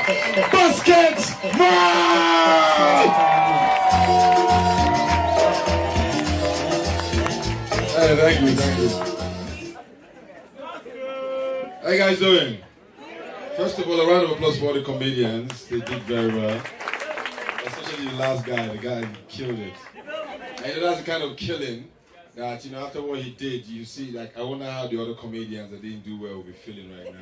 Basketmouth! Hey, thank you. How you guys doing? First of all, a round of applause for the comedians. They did very well. Especially the last guy, the guy who killed it. And that's the kind of killing that, after what he did, you see, like, I wonder how the other comedians that didn't do well will be feeling right now.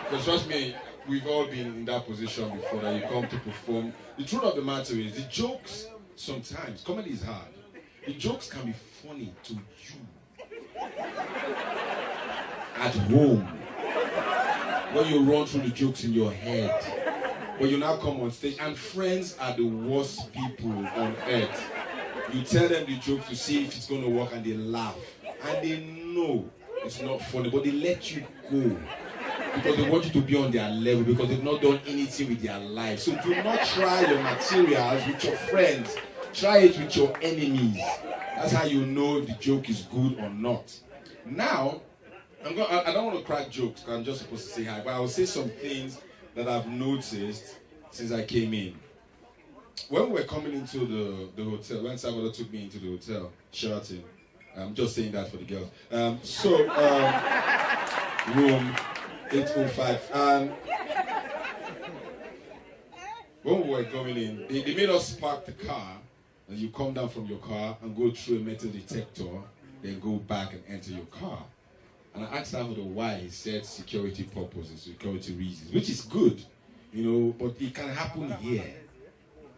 Because trust me, we've all been in that position before, that you come to perform. The truth of the matter is, the jokes, sometimes, comedy is hard. The jokes can be funny to you. At home. When you run through the jokes in your head. When you now come on stage, and friends are the worst people on earth. You tell them the joke to see if it's going to work, and they laugh. And they know it's not funny, but they let you go. Because they want you to be on their level, because they've not done anything with their life. So do not try your materials with your friends. Try it with your enemies. That's how you know if the joke is good or not. Now, I don't want to crack jokes, because I'm just supposed to say hi, but I will say some things that I've noticed since I came in. When we were coming into the hotel, when Salvador took me into the hotel, Sheraton, I'm just saying that for the girls. Room 805. And when we were going in, they made us park the car, and you come down from your car and go through a metal detector, then go back and enter your car. And I asked Salvador why. He said security purposes, security reasons, which is good, but it can happen here.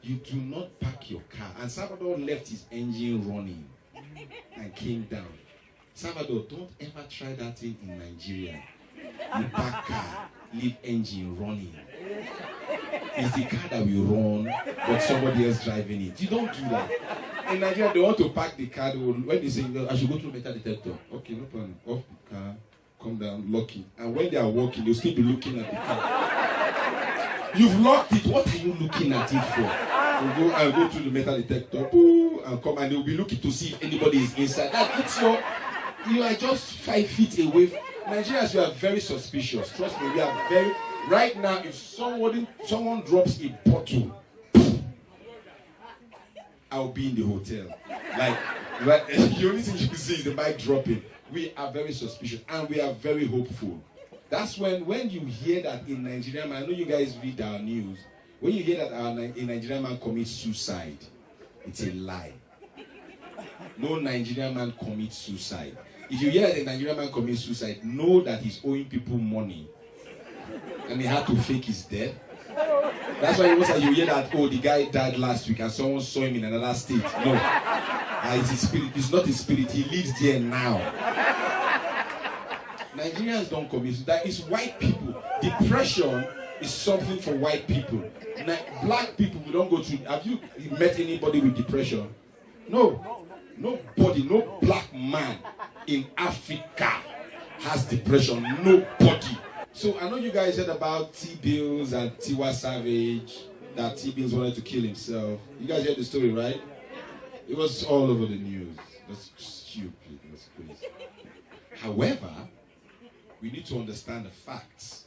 You do not park your car. And Salvador left his engine running and came down. Salvador, don't ever try that thing in Nigeria. You park car, leave engine running. It's the car that will run, but somebody else driving it. You don't do that. In Nigeria, they want to park the car. When they say, I should go through metal detector. Okay, no problem. Off the car, come down, lock it. And when they are walking, they'll still be looking at the car. You've locked it. What are you looking at it for? I'll go through the metal detector, and come, and they'll be looking to see if anybody is inside. You are just 5 feet away. Nigerians, we are very suspicious. Trust me, we are very. Right now, if someone drops a bottle, I'll be in the hotel. Right, the only thing you can see is the mic dropping. We are very suspicious, and we are very hopeful. That's when you hear that in Nigeria, I know you guys read our news. When you hear that a Nigerian man commits suicide, it's a lie. No Nigerian man commits suicide. If you hear that a Nigerian man commits suicide, know that he's owing people money, and he had to fake his death. That's why you hear that, the guy died last week and someone saw him in another state. No. It's his spirit. It's not his spirit. He lives there now. Nigerians don't commit suicide. That is white people. Depression is something for white people. Black people, we don't go through. Have you met anybody with depression? No. Nobody, no black man in Africa has depression. Nobody. So I know you guys heard about T-Bills and Tiwa Savage, that T-Bills wanted to kill himself. You guys heard the story, right? It was all over the news. That's stupid. That's crazy. However, we need to understand the facts.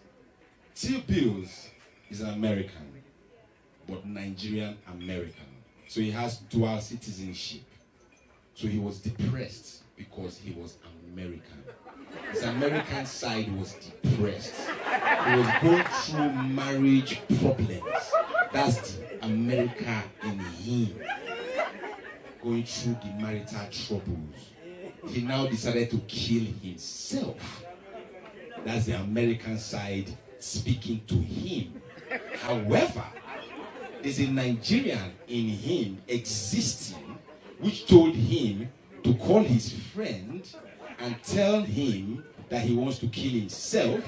T-Bills is an American, but Nigerian American. So he has dual citizenship. So he was depressed because he was American. His American side was depressed. He was going through marriage problems. That's the America in him. Going through the marital troubles. He now decided to kill himself. That's the American side speaking to him. However, there's a Nigerian in him existing which told him to call his friend and tell him that he wants to kill himself,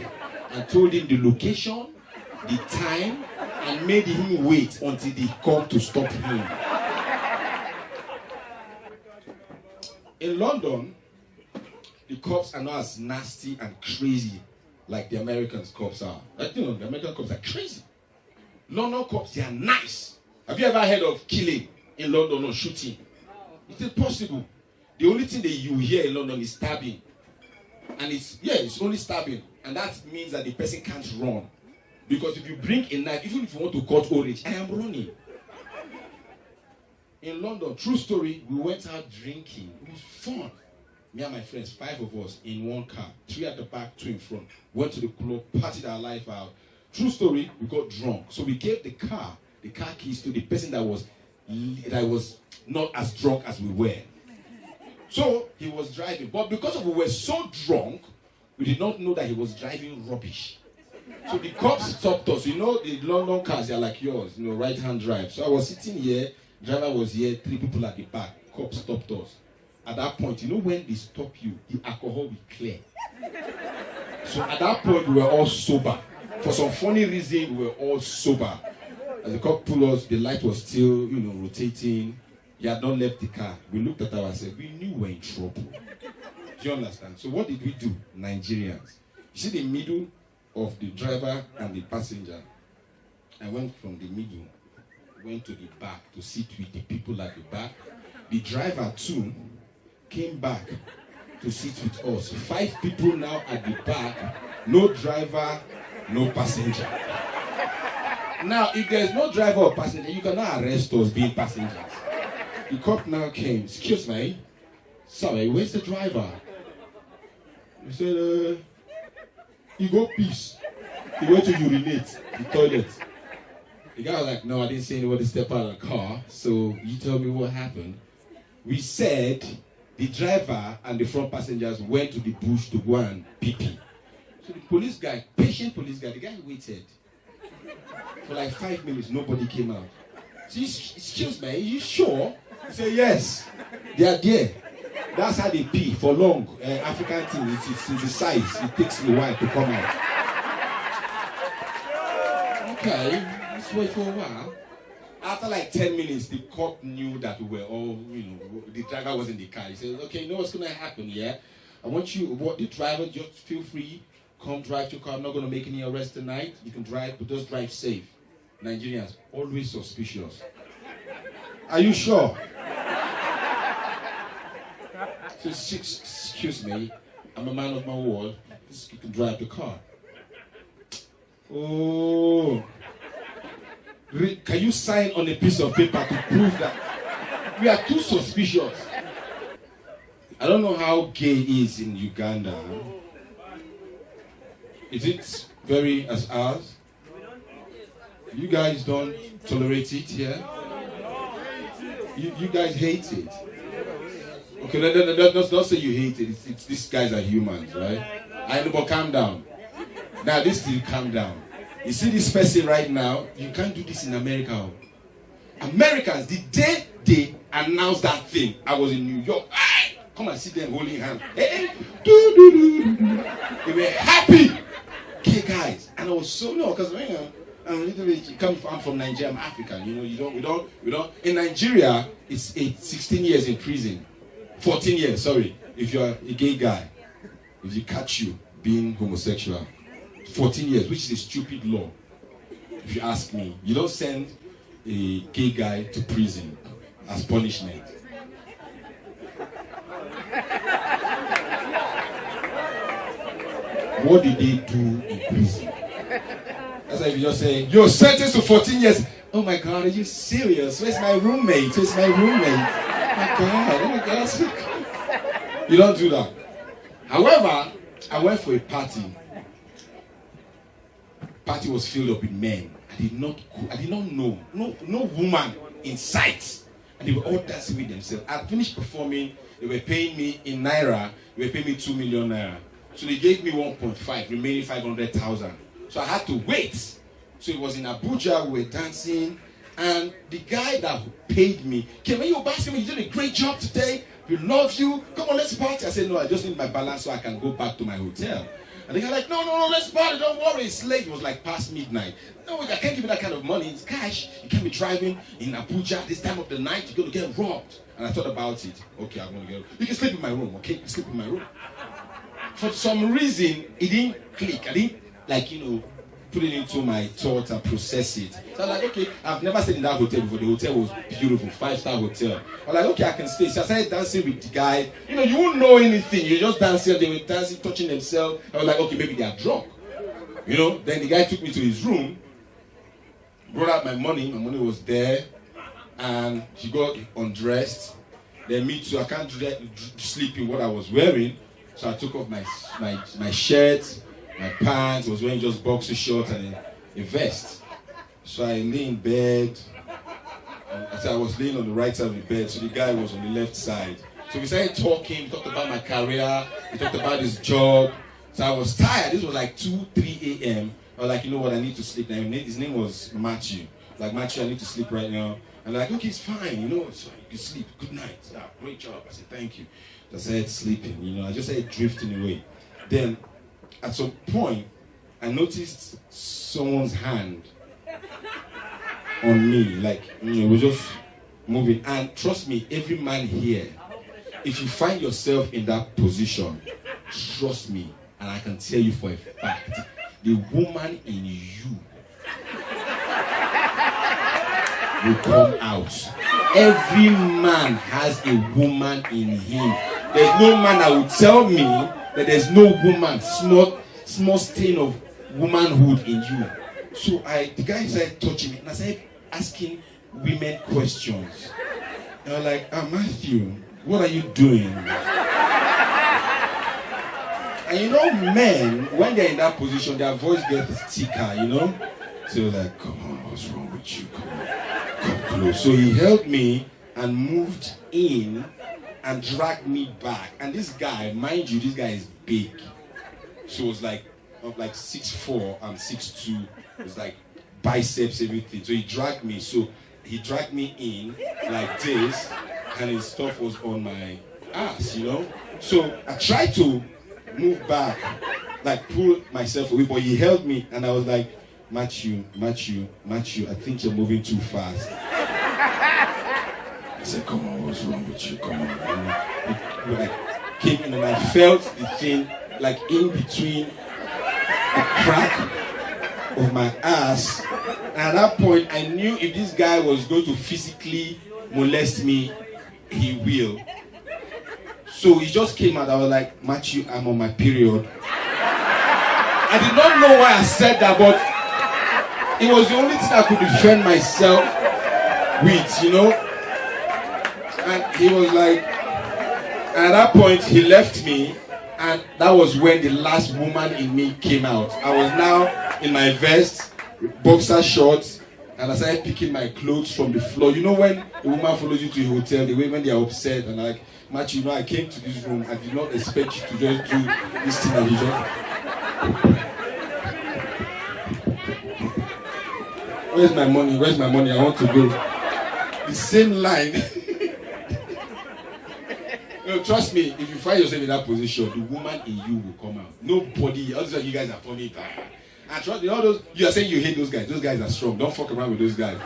and told him the location, the time, and made him wait until they come to stop him. In London, the cops are not as nasty and crazy like the American cops are. The American cops are crazy. London cops, they are nice. Have you ever heard of killing in London or shooting? It's impossible. The only thing that you hear in London is stabbing. And it's only stabbing. And that means that the person can't run. Because if you bring a knife, even if you want to cut orange, I am running. In London, true story, we went out drinking. It was fun. Me and my friends, 5 of us in one car, 3 at the back, 2 in front. Went to the club, partied our life out. True story, we got drunk. So we gave the car keys to the person that was not as drunk as we were. So he was driving. But because we were so drunk, we did not know that he was driving rubbish. So the cops stopped us. You know, the London cars, they're like yours, right-hand drive. So I was sitting here, driver was here, 3 people at the back. Cops stopped us. At that point, when they stop you, the alcohol will clear. So at that point, we were all sober. For some funny reason, we were all sober. As the cop pulled us, the light was still, rotating. He had not left the car. We looked at ourselves. We knew we were in trouble. Do you understand? So what did we do, Nigerians? You see the middle of the driver and the passenger. I went from the middle, went to the back to sit with the people at the back. The driver too came back to sit with us. 5 people now at the back, no driver, no passenger. Now, if there's no driver or passenger, you cannot arrest us being passengers. The cop now came. Excuse me, sorry, where's the driver? He said, he got peace. He went to urinate, the toilet. The guy was like, no, I didn't see anybody step out of the car. So you tell me what happened. We said the driver and the front passengers went to the bush to go and pee. So the police guy, patient police guy, the guy waited. For like 5 minutes, nobody came out. So excuse me, are you sure? He said, yes, they are there. That's how they pee for long. African thing, it's the size. It takes a while to come out. Okay, let's wait for a while. After like 10 minutes, the cop knew that we were all, the driver was in the car. He said, okay, you know what's going to happen, yeah? I want you, the driver, just feel free. Come drive your car. I'm not going to make any arrests tonight. You can drive, but just drive safe. Nigerians, always suspicious. Are you sure? So, excuse me, I'm a man of my word. You can drive the car. Oh. Can you sign on a piece of paper to prove that? We are too suspicious. I don't know how gay is in Uganda. Is it very as ours? You guys don't tolerate it here? You guys hate it? Okay, don't say you hate it. It's these guys are humans, right? I know, but calm down. Now, this thing, calm down. You see this person right now, you can't do this in America. Americans, the day they announced that thing, I was in New York. Come and see them holding hands. They were happy. Okay, guys. And I was so, because I'm from Nigeria, I'm African. We don't. In Nigeria, it's 16 years in prison. 14 years, sorry. If you're a gay guy, if you catch you being homosexual, 14 years, which is a stupid law. If you ask me, you don't send a gay guy to prison as punishment. What did they do in prison? That's like if you just say, you're sentenced to 14 years. Oh my God, are you serious? Where's my roommate? Oh my God. You don't do that. However, I went for a party. Party was filled up with men. I did not know. No woman in sight. And they were all dancing with themselves. I finished performing. They were paying me in Naira. They were paying me 2 million Naira. So they gave me 1.5, remaining 500,000. So I had to wait. So it was in Abuja, we were dancing. And the guy that paid me came, hey, yo, Basketmouth, you did a great job today. We love you. Come on, let's party. I said, no, I just need my balance so I can go back to my hotel. And the guy like, no, let's party. Don't worry, it's late. It was like past midnight. No, I can't give you that kind of money. It's cash. You can't be driving in Abuja this time of the night. You're going to get robbed. And I thought about it. Okay, I'm going to get robbed. You can sleep in my room, okay? You can sleep in my room. For some reason, it didn't click. I didn't, put it into my thoughts and process it. So I was like, okay, I've never stayed in that hotel before. The hotel was beautiful, 5-star hotel. I was like, okay, I can stay. So I started dancing with the guy. You won't know anything. You're just dancing. They were dancing, touching themselves. I was like, okay, maybe they are drunk. You know, then the guy took me to his room, brought out my money was there, and she got undressed. Then me too, I can't sleep in what I was wearing, so I took off my shirt, my pants, I was wearing just boxer shorts and a vest. So I lay in bed, I was laying on the right side of the bed, so the guy was on the left side. So we started talking, talked about my career, we talked about his job. So I was tired. This was like 2, 3 a.m. I was like, you know what, I need to sleep now. His name was Matthew. Like, Matthew, I need to sleep right now. And like, okay, it's fine, you know, so you can sleep. Good night. Yeah, great job. I said, thank you. So I started sleeping, you know, I just started drifting away. Then, at some point, I noticed someone's hand on me. Like, you know, it was just moving. And trust me, every man here, if you find yourself in that position, trust me, and I can tell you for a fact, the woman in you will come out. Every man has a woman in him. There's no man that will tell me that there's no woman, small stain of womanhood in you. So the guy started touching me, and I started asking women questions. And I was like, Matthew, what are you doing? And you know, men, when they're in that position, their voice gets thicker, you know? So he was like, come on, what's wrong with you? Come on, come close. So he held me and moved in and dragged me back. And this guy, mind you, this guy is big. So it was like 6'4" and 6'2". It was like biceps, everything. So he dragged me. So he dragged me in like this, and his stuff was on my ass, you know? So I tried to move back, like pull myself away, but he held me, and I was like, Matthew, I think you're moving too fast. I said, come on, what's wrong with you? Come on. When I came in and I felt the thing like in between the crack of my ass. And at that point, I knew if this guy was going to physically molest me, he will. So he just came out. I was like, Matthew, I'm on my period. I did not know why I said that, but it was the only thing I could defend myself with, you know. And he was like, at that point, he left me, and that was when the last woman in me came out. I was now in my vest, boxer shorts, and I started picking my clothes from the floor. You know when a woman follows you to a hotel, the way when they are upset, and like, Matthew, you know, I came to this room, I did not expect you to just do this thing and you just... Where's my money? Where's my money? I want to go. The same line. No, trust me, if you find yourself in that position, the woman in you will come out. Nobody, all you guys are funny. And trust me, all those, you are saying you hate those guys. Those guys are strong. Don't fuck around with those guys.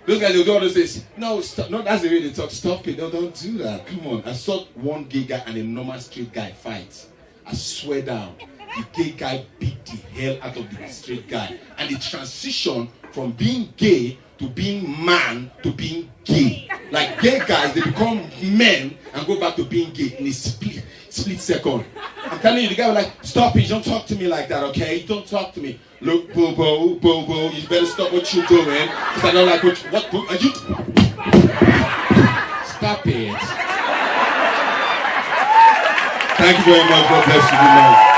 Those guys, they'll do all those things. No, stop. No, that's the way they talk. Stop it. No, don't do that. Come on. I saw one gay guy and a normal straight guy fight. I swear down. The gay guy beat the hell out of the straight guy. And the transition from being gay to being man to being gay. Like gay guys, they become men and go back to being gay in a split second. I'm telling you, the guy was like, stop it, don't talk to me like that, okay? Don't talk to me. Look, Bobo, you better stop what you're doing. Because I don't like what are you? Stop it. Thank you very much. God bless you. Good night.